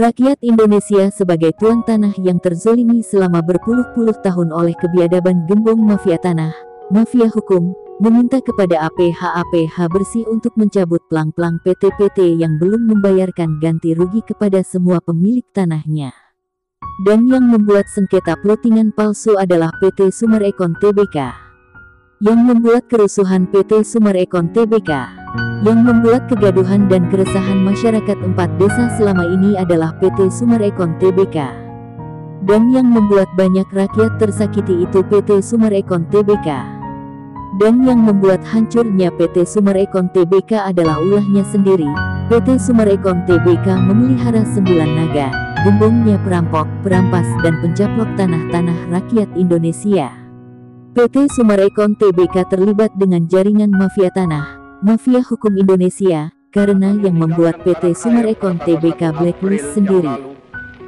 Rakyat Indonesia sebagai tuan tanah yang terzolimi selama berpuluh-puluh tahun oleh kebiadaban gembong mafia tanah, mafia hukum, meminta kepada APH Bersih untuk mencabut plang-plang PT-PT yang belum membayarkan ganti rugi kepada semua pemilik tanahnya. Dan yang membuat sengketa plottingan palsu adalah PT Sumarekon Tbk. Yang membuat kerusuhan PT Sumarekon Tbk. Yang membuat kegaduhan dan keresahan masyarakat 4 desa selama ini adalah PT Sumarekon Tbk. Dan yang membuat banyak rakyat tersakiti itu PT Sumarekon Tbk. Dan yang membuat hancurnya PT Sumarekon Tbk adalah ulahnya sendiri. PT Sumarekon Tbk memelihara 9 naga, gembongnya perampok, perampas dan pencaplok tanah-tanah rakyat Indonesia. PT Sumarekon Tbk terlibat dengan jaringan mafia tanah, mafia hukum Indonesia, karena yang membuat PT Sumarekon Tbk blacklist sendiri.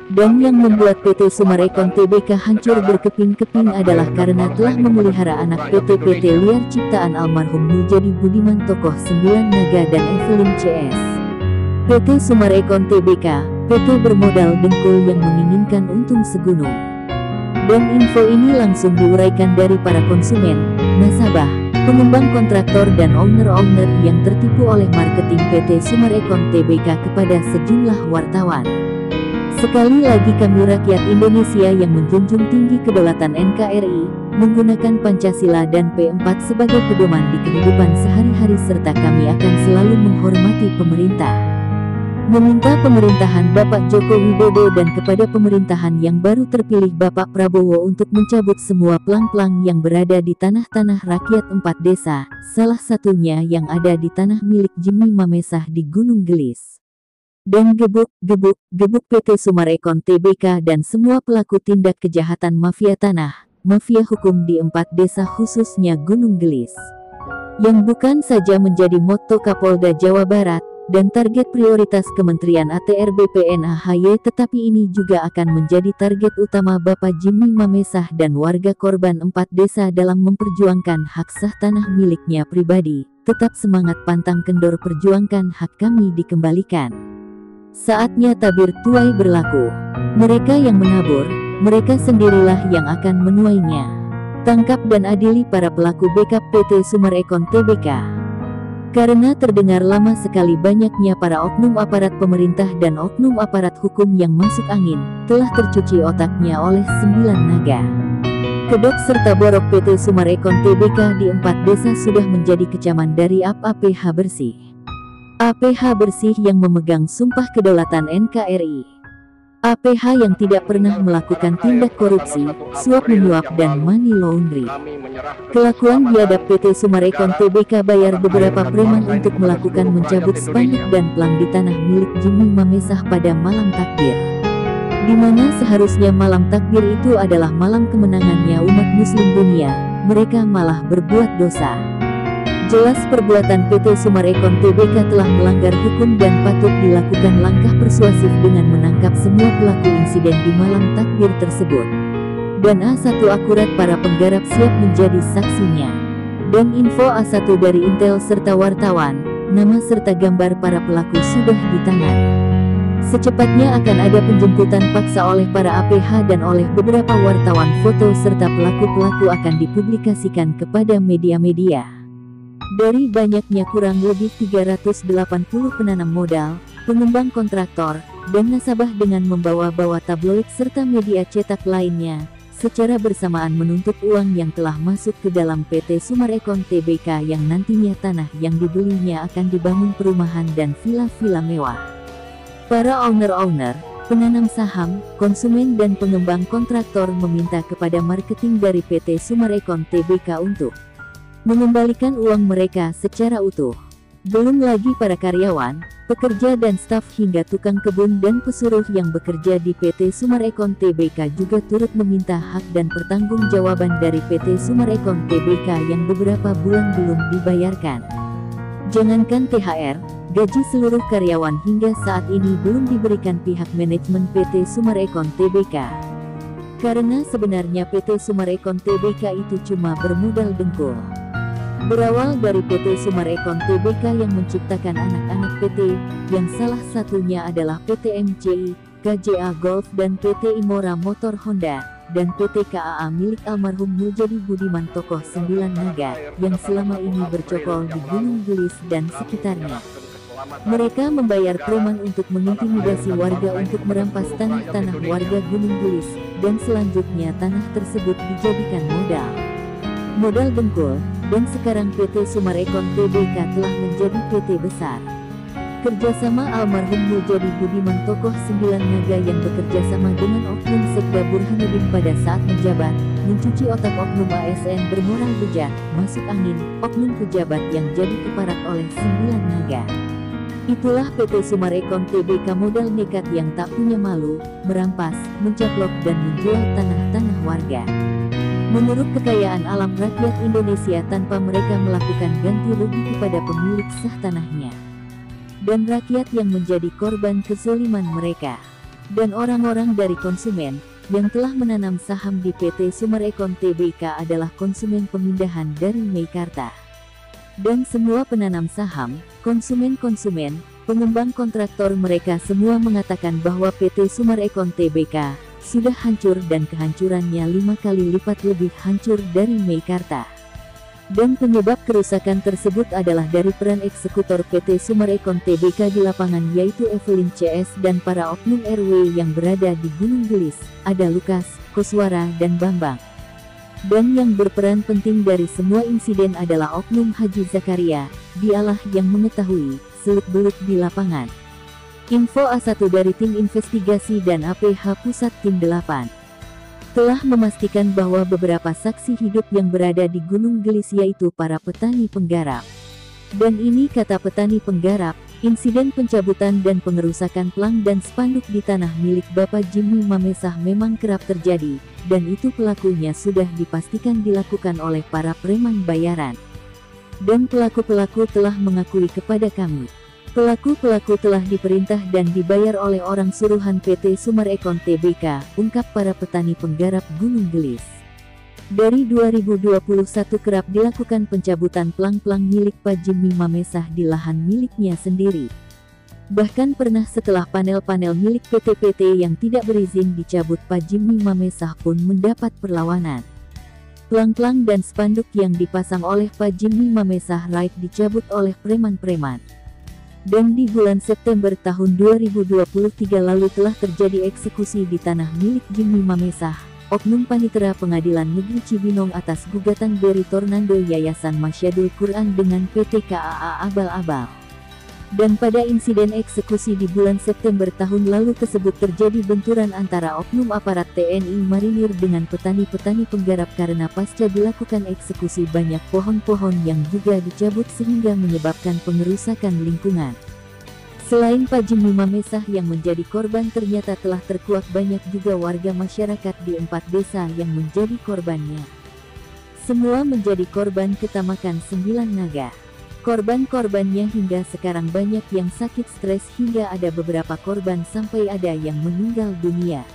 Dan yang membuat PT Sumarekon Tbk hancur berkeping-keping adalah karena telah memelihara anak PT-PT liar ciptaan almarhum Muljadi Budiman tokoh 9 naga dan Evelyn CS. PT Sumarekon Tbk, PT bermodal dengkul yang menginginkan untung segunung. Dan info ini langsung diuraikan dari para konsumen, nasabah, pengembang kontraktor dan owner-owner yang tertipu oleh marketing PT Sumarekon Tbk kepada sejumlah wartawan. Sekali lagi kami rakyat Indonesia yang menjunjung tinggi kedaulatan NKRI, menggunakan Pancasila dan P4 sebagai pedoman di kehidupan sehari-hari serta kami akan selalu menghormati pemerintah. Meminta pemerintahan Bapak Joko Widodo dan kepada pemerintahan yang baru terpilih Bapak Prabowo untuk mencabut semua plang-plang yang berada di tanah-tanah rakyat 4 desa, salah satunya yang ada di tanah milik Jimmy Mamesah di Gunung Gelis. Dan gebuk PT Sumarekon Tbk dan semua pelaku tindak kejahatan mafia tanah, mafia hukum di 4 desa khususnya Gunung Gelis. Yang bukan saja menjadi motto Kapolda Jawa Barat, dan target prioritas Kementerian ATR BPN AHY, tetapi ini juga akan menjadi target utama Bapak Jimmy Mamesah dan warga korban 4 desa dalam memperjuangkan hak sah tanah miliknya pribadi. Tetap semangat pantang kendor, perjuangkan hak kami dikembalikan. Saatnya tabir tuai berlaku. Mereka yang menabur, mereka sendirilah yang akan menuainya. Tangkap dan adili para pelaku backup PT Sumarekon Tbk. Karena terdengar lama sekali banyaknya para oknum aparat pemerintah dan oknum aparat hukum yang masuk angin, telah tercuci otaknya oleh 9 naga. Kedok serta borok PT Sumarekon Tbk di 4 desa sudah menjadi kecaman dari APH Bersih. APH Bersih yang memegang sumpah kedaulatan NKRI. APH yang tidak pernah melakukan tindak korupsi, suap menyuap dan money laundry. Kelakuan biadab PT Sumarekon Tbk bayar beberapa preman untuk melakukan mencabut spanduk dan plang di tanah milik Jimmy Mamesah pada malam takbir. Di mana seharusnya malam takbir itu adalah malam kemenangannya umat muslim dunia, mereka malah berbuat dosa. Jelas perbuatan PT Sumarekon Tbk telah melanggar hukum dan patut dilakukan langkah persuasif dengan menangkap semua pelaku insiden di malam takbir tersebut. Dan A1 akurat para penggarap siap menjadi saksinya. Dan info A1 dari Intel serta wartawan, nama serta gambar para pelaku sudah di tangan. Secepatnya akan ada penjemputan paksa oleh para APH dan oleh beberapa wartawan, foto serta pelaku-pelaku akan dipublikasikan kepada media-media. Dari banyaknya kurang lebih 380 penanam modal, pengembang kontraktor, dan nasabah dengan membawa-bawa tabloid serta media cetak lainnya, secara bersamaan menuntut uang yang telah masuk ke dalam PT Sumarekon Tbk yang nantinya tanah yang dibelinya akan dibangun perumahan dan villa-villa mewah. Para owner-owner, penanam saham, konsumen dan pengembang kontraktor meminta kepada marketing dari PT Sumarekon Tbk untuk mengembalikan uang mereka secara utuh. Belum lagi para karyawan, pekerja dan staf hingga tukang kebun dan pesuruh yang bekerja di PT Sumarekon Tbk juga turut meminta hak dan pertanggungjawaban dari PT Sumarekon Tbk yang beberapa bulan belum dibayarkan. Jangankan THR, gaji seluruh karyawan hingga saat ini belum diberikan pihak manajemen PT Sumarekon Tbk. Karena sebenarnya PT Sumarekon Tbk itu cuma bermodal dengkul. Berawal dari PT Sumarekon Tbk yang menciptakan anak-anak PT, yang salah satunya adalah PT MCI, KJA Golf dan PT Imora Motor Honda, dan PT KAA milik almarhum Muljadi Budiman tokoh 9 naga, yang selama ini bercokol di Gunung Gelis dan sekitarnya. Mereka membayar preman untuk mengintimidasi warga untuk merampas tanah-tanah warga Gunung Gelis, dan selanjutnya tanah tersebut dijadikan modal dengkul, dan sekarang PT Sumarekon Tbk telah menjadi PT besar. Kerjasama almarhum Muljadi Budiman tokoh 9 naga yang bekerja sama dengan oknum Sekda Burhanuddin pada saat menjabat, mencuci otak oknum ASN bermoral bejat, masuk angin, oknum pejabat yang jadi keparat oleh 9 naga. Itulah PT Sumarekon Tbk modal nekat yang tak punya malu, merampas, mencaplok dan menjual tanah-tanah warga. Menurut kekayaan alam rakyat Indonesia tanpa mereka melakukan ganti rugi kepada pemilik sah tanahnya. Dan rakyat yang menjadi korban kezaliman mereka. Dan orang-orang dari konsumen, yang telah menanam saham di PT Sumarekon Tbk adalah konsumen pemindahan dari Meikarta. Dan semua penanam saham, konsumen-konsumen, pengembang kontraktor mereka semua mengatakan bahwa PT Sumarekon Tbk sudah hancur dan kehancurannya 5 kali lipat lebih hancur dari Meikarta. Dan penyebab kerusakan tersebut adalah dari peran eksekutor PT Sumarekon Tbk di lapangan yaitu Evelyn CS dan para oknum RW yang berada di Gunung Gelis, ada Lukas, Koswara dan Bambang. Dan yang berperan penting dari semua insiden adalah oknum Haji Zakaria, dialah yang mengetahui seluk-beluk di lapangan. Info A1 dari Tim Investigasi dan APH Pusat Tim 8 telah memastikan bahwa beberapa saksi hidup yang berada di Gunung Gelis yaitu para petani penggarap. Dan ini kata petani penggarap, insiden pencabutan dan pengerusakan plang dan spanduk di tanah milik Bapak Jimmy Mamesah memang kerap terjadi, dan itu pelakunya sudah dipastikan dilakukan oleh para preman bayaran. Dan pelaku-pelaku telah mengakui kepada kami. Pelaku-pelaku telah diperintah dan dibayar oleh orang suruhan PT Sumarekon Tbk, ungkap para petani penggarap Gunung Gelis. Dari 2021 kerap dilakukan pencabutan plang-plang milik Pak Jimmy Mamesah di lahan miliknya sendiri. Bahkan pernah setelah panel-panel milik PT-PT yang tidak berizin dicabut, Pak Jimmy Mamesah pun mendapat perlawanan. Plang-plang dan spanduk yang dipasang oleh Pak Jimmy Mamesah Right dicabut oleh preman-preman. Dan di bulan September tahun 2023 lalu telah terjadi eksekusi di tanah milik Jimmy Mamesah, oknum Panitera Pengadilan Negeri Cibinong atas gugatan Berry Tornando Yayasan Masyadul Quran dengan PT KAA Abal-Abal. Dan pada insiden eksekusi di bulan September tahun lalu tersebut terjadi benturan antara oknum aparat TNI Marinir dengan petani-petani penggarap karena pasca dilakukan eksekusi banyak pohon-pohon yang juga dicabut sehingga menyebabkan pengerusakan lingkungan. Selain Pak Jimmy Mamesah yang menjadi korban, ternyata telah terkuak banyak juga warga masyarakat di 4 desa yang menjadi korbannya. Semua menjadi korban ketamakan 9 naga. Korban-korbannya hingga sekarang banyak yang sakit stres hingga ada beberapa korban sampai ada yang meninggal dunia.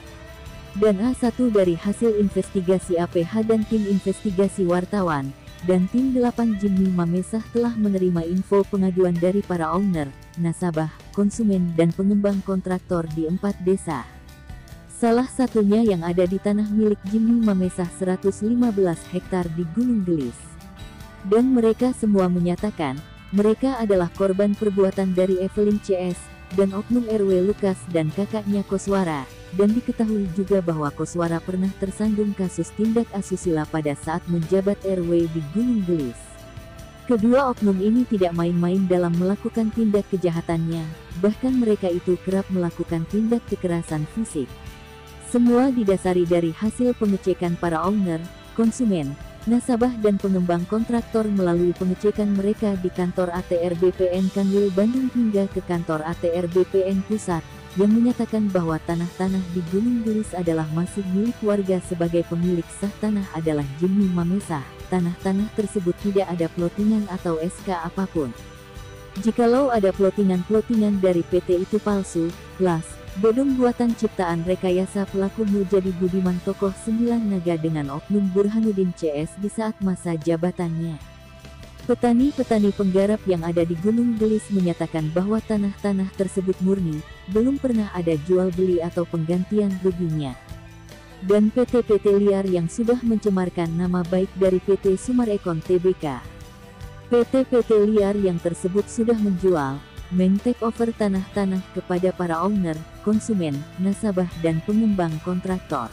Dan A1 dari hasil investigasi APH dan tim investigasi wartawan, dan tim 8 Jimmy Mamesah telah menerima info pengaduan dari para owner, nasabah, konsumen dan pengembang kontraktor di 4 desa. Salah satunya yang ada di tanah milik Jimmy Mamesah 115 hektar di Gunung Gelis. Dan mereka semua menyatakan, mereka adalah korban perbuatan dari Evelyn CS, dan oknum RW Lukas dan kakaknya Koswara, dan diketahui juga bahwa Koswara pernah tersandung kasus tindak asusila pada saat menjabat RW di Gunung Gelis. Kedua oknum ini tidak main-main dalam melakukan tindak kejahatannya, bahkan mereka itu kerap melakukan tindak kekerasan fisik. Semua didasari dari hasil pengecekan para owner, konsumen, nasabah dan pengembang kontraktor melalui pengecekan mereka di kantor ATR BPN Kanwil Bandung hingga ke kantor ATR BPN Pusat, yang menyatakan bahwa tanah-tanah di Gunung Gelis adalah masih milik warga. Sebagai pemilik sah tanah adalah Jimmy Mamesah. Tanah-tanah tersebut tidak ada plotingan atau SK apapun. Jikalau ada plotingan-plotingan dari PT itu palsu, plus bodong buatan ciptaan rekayasa pelaku Muljadi Budiman tokoh 9 naga dengan oknum Burhanuddin CS di saat masa jabatannya. Petani-petani penggarap yang ada di Gunung Gelis menyatakan bahwa tanah-tanah tersebut murni, belum pernah ada jual beli atau penggantian ruginya. Dan PT-PT liar yang sudah mencemarkan nama baik dari PT Sumarekon Tbk. PT-PT liar yang tersebut sudah menjual, meng-takeover tanah-tanah kepada para owner, konsumen, nasabah dan pengembang kontraktor.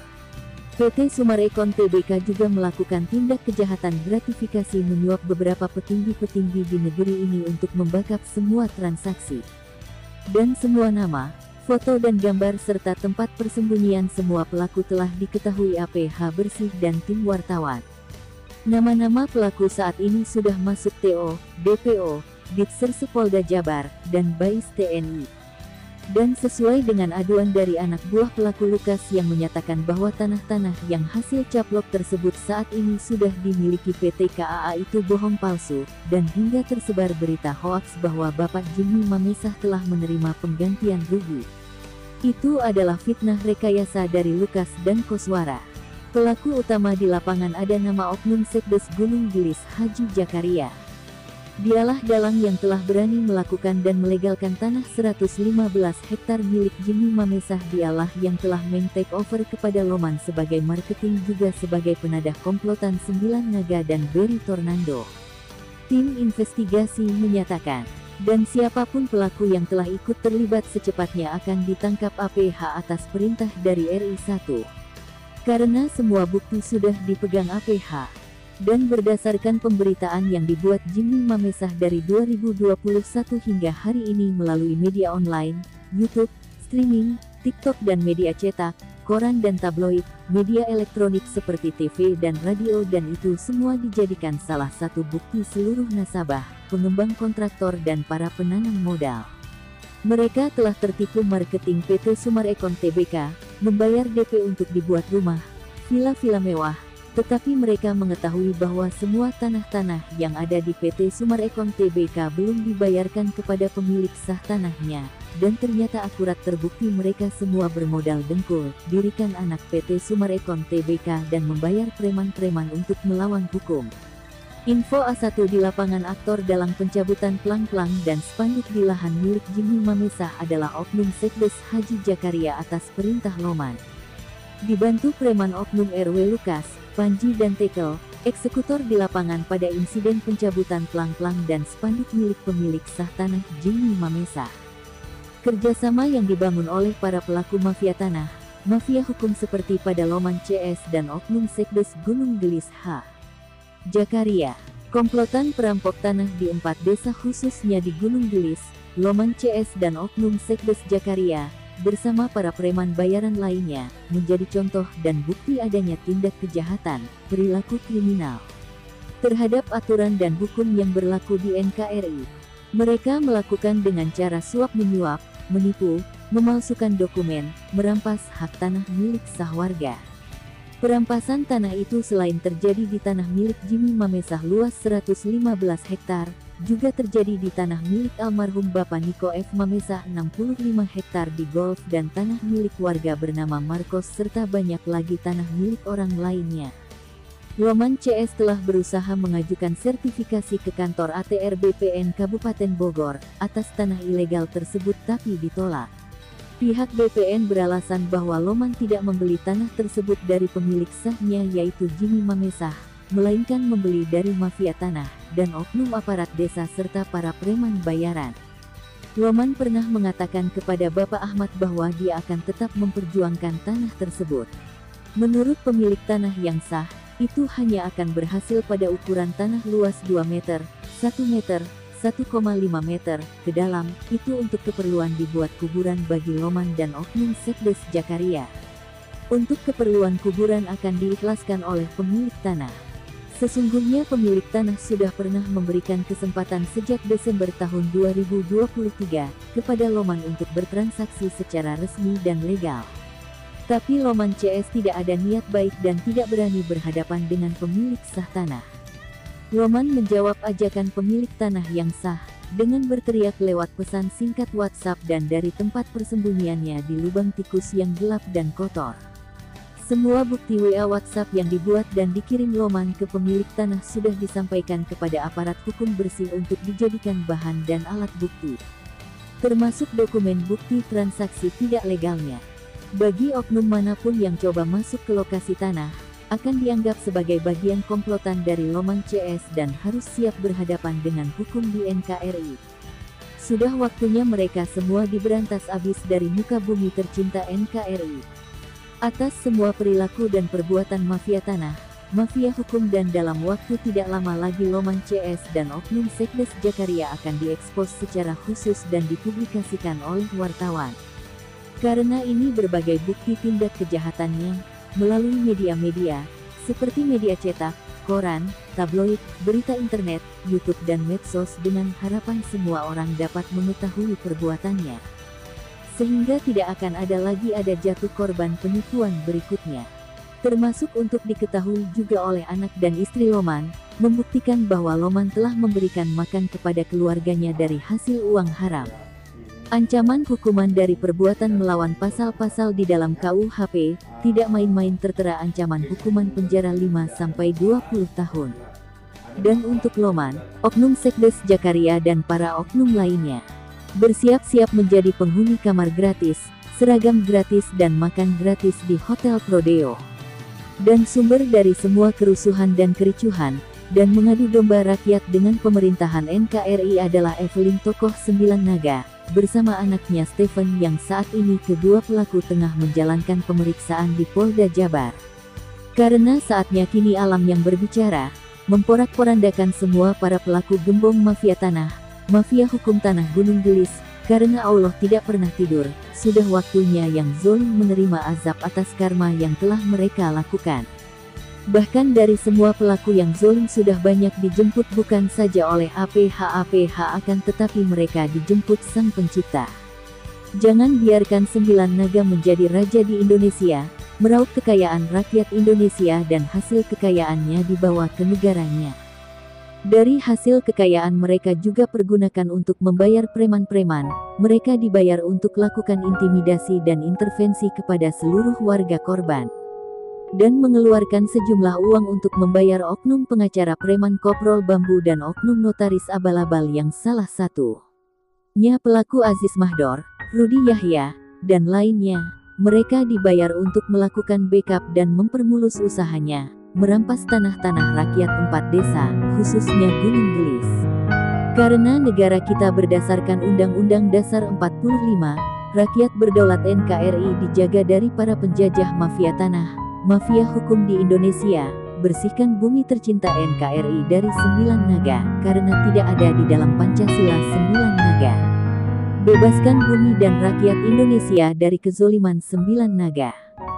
PT Sumarekon Tbk juga melakukan tindak kejahatan gratifikasi menyuap beberapa petinggi-petinggi di negeri ini untuk membackup semua transaksi. Dan semua nama, foto dan gambar serta tempat persembunyian semua pelaku telah diketahui APH Bersih dan tim wartawan. Nama-nama pelaku saat ini sudah masuk TO, DPO, Ditserse Polda Jabar, dan Bais TNI. Dan sesuai dengan aduan dari anak buah pelaku Lukas yang menyatakan bahwa tanah-tanah yang hasil caplok tersebut saat ini sudah dimiliki PT KAA itu bohong palsu, dan hingga tersebar berita hoaks bahwa Bapak Jimmy Mamesah telah menerima penggantian rugi. Itu adalah fitnah rekayasa dari Lukas dan Koswara. Pelaku utama di lapangan ada nama Oknum Sekdes Gunung Gelis Haji Jakaria. Dialah dalang yang telah berani melakukan dan melegalkan tanah 115 hektar milik Jimmy Mamesah. Dialah yang telah meng-takeover kepada Loman sebagai marketing juga sebagai penadah komplotan 9 Naga dan Berry Tornando. Tim investigasi menyatakan, dan siapapun pelaku yang telah ikut terlibat secepatnya akan ditangkap APH atas perintah dari RI1. Karena semua bukti sudah dipegang APH. Dan berdasarkan pemberitaan yang dibuat Jimmy Mamesah dari 2021 hingga hari ini melalui media online, YouTube, streaming, TikTok dan media cetak, koran dan tabloid, media elektronik seperti TV dan radio, dan itu semua dijadikan salah satu bukti seluruh nasabah, pengembang kontraktor dan para penanam modal. Mereka telah tertipu marketing PT Sumarekon Tbk, membayar DP untuk dibuat rumah, villa-villa mewah. Tetapi mereka mengetahui bahwa semua tanah-tanah yang ada di PT Sumarekon Tbk belum dibayarkan kepada pemilik sah tanahnya, dan ternyata akurat terbukti mereka semua bermodal dengkul, dirikan anak PT Sumarekon Tbk dan membayar preman-preman untuk melawan hukum. Info A1 di lapangan aktor dalam pencabutan plang-plang dan spanduk di lahan milik Jimmy Mamesah adalah Oknum Sekdes Haji Jakaria atas perintah Loman. Dibantu preman Oknum RW Lukas, Panji dan Tekel, eksekutor di lapangan pada insiden pencabutan plang-plang dan spanduk milik pemilik sah tanah Jimmy Mamesah. Kerjasama yang dibangun oleh para pelaku mafia tanah, mafia hukum seperti pada Loman CS dan Oknum Sekdes Gunung Gelis H. Jakaria. Komplotan perampok tanah di 4 desa khususnya di Gunung Gelis, Loman CS dan Oknum Sekdes Jakaria, bersama para preman bayaran lainnya, menjadi contoh dan bukti adanya tindak kejahatan, perilaku kriminal terhadap aturan dan hukum yang berlaku di NKRI. Mereka melakukan dengan cara suap menyuap, menipu, memalsukan dokumen, merampas hak tanah milik sah warga. Perampasan tanah itu selain terjadi di tanah milik Jimmy Mamesah luas 115 hektar, juga terjadi di tanah milik almarhum Bapak Niko F. Mamesah 65 hektar di Golf dan tanah milik warga bernama Marcos serta banyak lagi tanah milik orang lainnya. Loman CS telah berusaha mengajukan sertifikasi ke kantor ATR BPN Kabupaten Bogor atas tanah ilegal tersebut tapi ditolak. Pihak BPN beralasan bahwa Loman tidak membeli tanah tersebut dari pemilik sahnya yaitu Jimmy Mamesah, melainkan membeli dari mafia tanah dan oknum aparat desa serta para preman bayaran. Loman pernah mengatakan kepada Bapak Ahmad bahwa dia akan tetap memperjuangkan tanah tersebut. Menurut pemilik tanah yang sah, itu hanya akan berhasil pada ukuran tanah luas 2 meter, 1 meter, 1,5 meter ke dalam, itu untuk keperluan dibuat kuburan bagi Loman dan Oknum Sekdes Jakaria. Untuk keperluan kuburan akan diikhlaskan oleh pemilik tanah. Sesungguhnya pemilik tanah sudah pernah memberikan kesempatan sejak Desember tahun 2023 kepada Loman untuk bertransaksi secara resmi dan legal. Tapi Loman CS tidak ada niat baik dan tidak berani berhadapan dengan pemilik sah tanah. Loman menjawab ajakan pemilik tanah yang sah dengan berteriak lewat pesan singkat WhatsApp dan dari tempat persembunyiannya di lubang tikus yang gelap dan kotor. Semua bukti WA WhatsApp yang dibuat dan dikirim Loman ke pemilik tanah sudah disampaikan kepada aparat hukum bersih untuk dijadikan bahan dan alat bukti. Termasuk dokumen bukti transaksi tidak legalnya. Bagi oknum manapun yang coba masuk ke lokasi tanah, akan dianggap sebagai bagian komplotan dari Loman CS dan harus siap berhadapan dengan hukum di NKRI. Sudah waktunya mereka semua diberantas abis dari muka bumi tercinta NKRI. Atas semua perilaku dan perbuatan mafia tanah, mafia hukum, dan dalam waktu tidak lama lagi Loman CS dan oknum Sekdes Jakaria akan diekspos secara khusus dan dipublikasikan oleh wartawan. Karena ini berbagai bukti tindak kejahatannya, melalui media-media, seperti media cetak, koran, tabloid, berita internet, YouTube dan medsos dengan harapan semua orang dapat mengetahui perbuatannya. Sehingga tidak akan ada lagi jatuh korban penipuan berikutnya. Termasuk untuk diketahui juga oleh anak dan istri Loman, membuktikan bahwa Loman telah memberikan makan kepada keluarganya dari hasil uang haram. Ancaman hukuman dari perbuatan melawan pasal-pasal di dalam KUHP, tidak main-main, tertera ancaman hukuman penjara 5-20 tahun. Dan untuk Loman, oknum Sekdes Jakaria dan para oknum lainnya, bersiap-siap menjadi penghuni kamar gratis, seragam gratis dan makan gratis di Hotel Prodeo. Dan sumber dari semua kerusuhan dan kericuhan, dan mengadu domba rakyat dengan pemerintahan NKRI adalah Evelyn tokoh 9 naga, bersama anaknya Stephen yang saat ini kedua pelaku tengah menjalankan pemeriksaan di Polda Jabar. Karena saatnya kini alam yang berbicara, memporak-porandakan semua para pelaku gembong mafia tanah, mafia hukum tanah Gunung Gelis, karena Allah tidak pernah tidur, sudah waktunya yang zolim menerima azab atas karma yang telah mereka lakukan. Bahkan dari semua pelaku yang zolim sudah banyak dijemput bukan saja oleh APH akan tetapi mereka dijemput Sang Pencipta. Jangan biarkan 9 naga menjadi raja di Indonesia, meraup kekayaan rakyat Indonesia dan hasil kekayaannya dibawa ke negaranya. Dari hasil kekayaan mereka juga pergunakan untuk membayar preman-preman, mereka dibayar untuk lakukan intimidasi dan intervensi kepada seluruh warga korban. Dan mengeluarkan sejumlah uang untuk membayar oknum pengacara preman Koprol Bambu dan oknum notaris abal-abal yang salah satunya pelaku Aziz Mahdor, Rudi Yahya, dan lainnya. Mereka dibayar untuk melakukan backup dan mempermulus usahanya, merampas tanah-tanah rakyat 4 desa, khususnya Gunung Gelis. Karena negara kita berdasarkan Undang-Undang Dasar 45, rakyat berdaulat NKRI dijaga dari para penjajah mafia tanah, mafia hukum di Indonesia. Bersihkan bumi tercinta NKRI dari 9 naga, karena tidak ada di dalam Pancasila 9 naga. Bebaskan bumi dan rakyat Indonesia dari kezoliman 9 naga.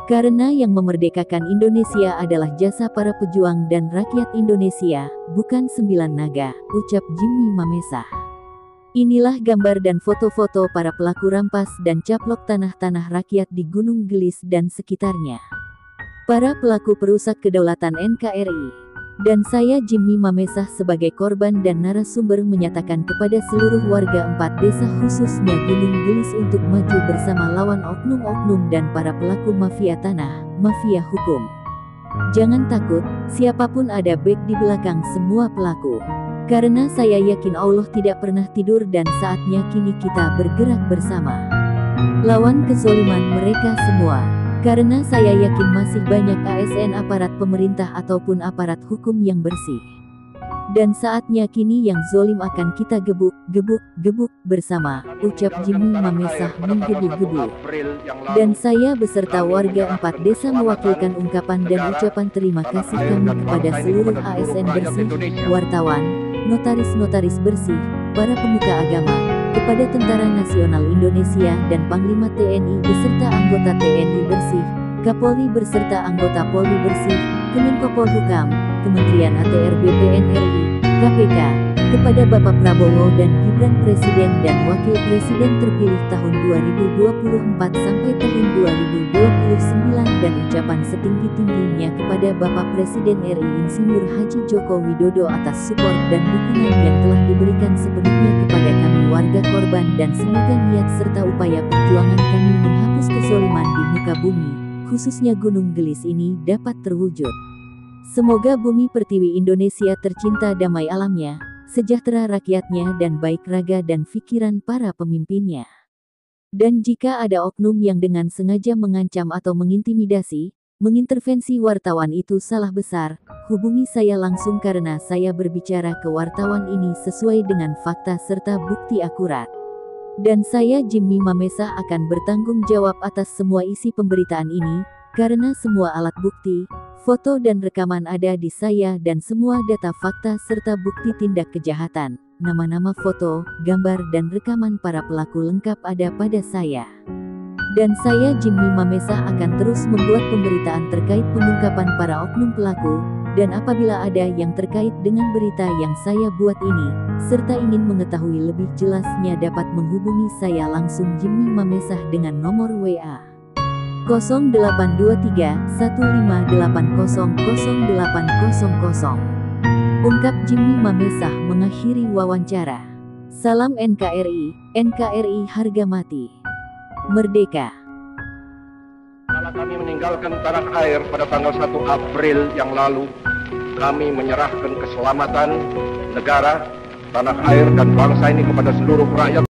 Karena yang memerdekakan Indonesia adalah jasa para pejuang dan rakyat Indonesia, bukan 9 naga, ucap Jimmy Mamesa. Inilah gambar dan foto-foto para pelaku rampas dan caplok tanah-tanah rakyat di Gunung Gelis dan sekitarnya. Para pelaku perusak kedaulatan NKRI. Dan saya Jimmy Mamesa sebagai korban dan narasumber menyatakan kepada seluruh warga 4 desa khususnya Gunung Gelis untuk maju bersama lawan oknum-oknum dan para pelaku mafia tanah, mafia hukum. Jangan takut, siapapun ada back di belakang semua pelaku. Karena saya yakin Allah tidak pernah tidur dan saatnya kini kita bergerak bersama. Lawan kezoliman mereka semua. Karena saya yakin masih banyak ASN aparat pemerintah ataupun aparat hukum yang bersih. Dan saatnya kini yang zolim akan kita gebuk bersama, ucap Jimmy Mamesa menggebu-gebu. Dan saya beserta warga 4 desa mewakilkan ungkapan dan ucapan terima kasih kami kepada seluruh ASN bersih, wartawan, notaris-notaris bersih, para pemuka agama, kepada Tentara Nasional Indonesia dan Panglima TNI beserta anggota TNI bersih, Kapolri beserta anggota Polri bersih, Kemenko Polhukam, Kementerian ATR BPN RI, KPK, kepada Bapak Prabowo dan Gibran Presiden dan Wakil Presiden terpilih tahun 2024 sampai tahun 2029 dan ucapan setinggi-tingginya kepada Bapak Presiden RI Insinyur Haji Joko Widodo atas support dan dukungan yang telah diberikan sepenuhnya kepada kami warga korban dan semoga niat serta upaya perjuangan kami menghapus kezoliman di muka bumi. khususnya Gunung Gelis ini dapat terwujud. Semoga bumi pertiwi Indonesia tercinta damai alamnya, sejahtera rakyatnya dan baik raga dan pikiran para pemimpinnya. Dan jika ada oknum yang dengan sengaja mengancam atau mengintimidasi, mengintervensi wartawan itu salah besar, hubungi saya langsung karena saya berbicara ke wartawan ini sesuai dengan fakta serta bukti akurat. Dan saya Jimmy Mamesa akan bertanggung jawab atas semua isi pemberitaan ini, karena semua alat bukti, foto dan rekaman ada di saya dan semua data fakta serta bukti tindak kejahatan, nama-nama foto, gambar dan rekaman para pelaku lengkap ada pada saya. Dan saya Jimmy Mamesa akan terus membuat pemberitaan terkait pengungkapan para oknum pelaku, dan apabila ada yang terkait dengan berita yang saya buat ini, serta ingin mengetahui lebih jelasnya dapat menghubungi saya langsung Jimmy Mamesa dengan nomor WA 0823 1580 0800. Ungkap Jimmy Mamesa mengakhiri wawancara. Salam NKRI, NKRI harga mati. Merdeka. Kala kami meninggalkan tanah air pada tanggal 1 April yang lalu, kami menyerahkan keselamatan negara, tanah air dan bangsa ini kepada seluruh rakyat.